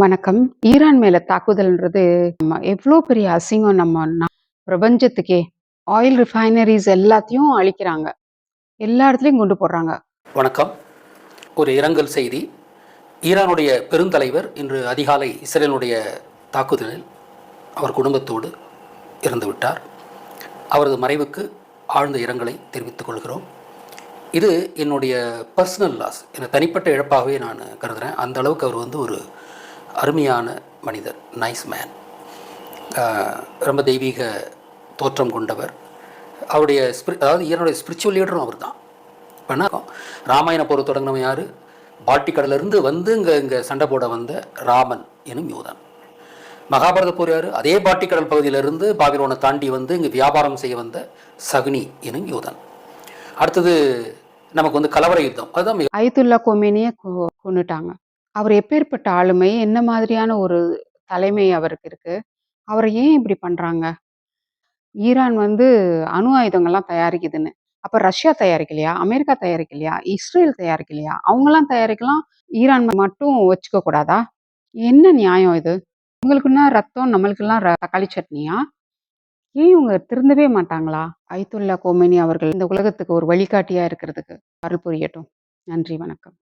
வணக்கம். ஈரான் மேல தாக்குதல்ன்றது எவ்ளோ பெரிய அசிங்கம் பிரபஞ்சத்துக்கே. ஆயில் ரிஃபைனரீஸ் எல்லாத்தையும் அழிக்கிறாங்க. எல்லா இடத்துலயும் குண்டு போடுறாங்க. வணக்கம். ஒரு இரங்கல் செய்தி. ஈரானுடைய பெருந்தலைவர் இன்று அதிகாலை இஸ்ரேலுடைய தாக்குதலில் அவர் குடும்பத்தோடு இறந்துவிட்டார். அவரது மறைவுக்கு ஆழ்ந்த இரங்கலை தெரிவித்துக் கொள்கிறோம். இது என்னுடைய பர்சனல் லாஸ், என தனிப்பட்ட இழப்பாகவே நான் கருதுகிறேன். அந்த அளவுக்கு அவர் ஒரு அருமையான மனிதர், நைஸ் மேன், ரொம்ப தெய்வீக தோற்றம் கொண்டவர். அவருடைய அதாவது ஈரானுடைய ஸ்பிரிச்சுவல் லீடரும் அவர் தான். இப்போனா ராமாயண போர் தொடங்கினவன் யார்? பால்டிக் கடலிருந்து வந்து இங்கே சண்டை போட வந்த ராமன் எனும் யூதன். மகாபாரத போர் யார்? அதே பால்டிக் கடல் பகுதியிலிருந்து பாபிலோனை தாண்டி வந்து இங்கே வியாபாரம் செய்ய வந்த சகுனி எனும் யூதன். அடுத்தது நமக்கு கலவர யுத்தம். அதுதான் அயத்துல்லா கொமேனியை கொண்டுட்டாங்க. அவர் எப்பேற்பட்ட ஆளுமை, என்ன மாதிரியான ஒரு தலைமை அவருக்கு இருக்கு? அவரை ஏன் இப்படி பண்றாங்க? ஈரான் அணு ஆயுதங்கள்லாம் தயாரிக்குதுன்னு. அப்ப ரஷ்யா தயாரிக்கலையா? அமெரிக்கா தயாரிக்கலையா? இஸ்ரேல் தயாரிக்கலையா? அவங்கலாம் தயாரிக்கலாம். ஈரான் மட்டும் வச்சுக்க கூடாதா? என்ன நியாயம் இது? உங்களுக்குன்னா ரத்தம், நம்மளுக்கெல்லாம் தக்காளி சட்னியா? ஏன் இவங்க திருந்தவே மாட்டாங்களா? அயத்துல்லா கோமேனி அவர்கள் இந்த உலகத்துக்கு ஒரு வழிகாட்டியா இருக்கிறதுக்கு அருள் புரியட்டும். நன்றி, வணக்கம்.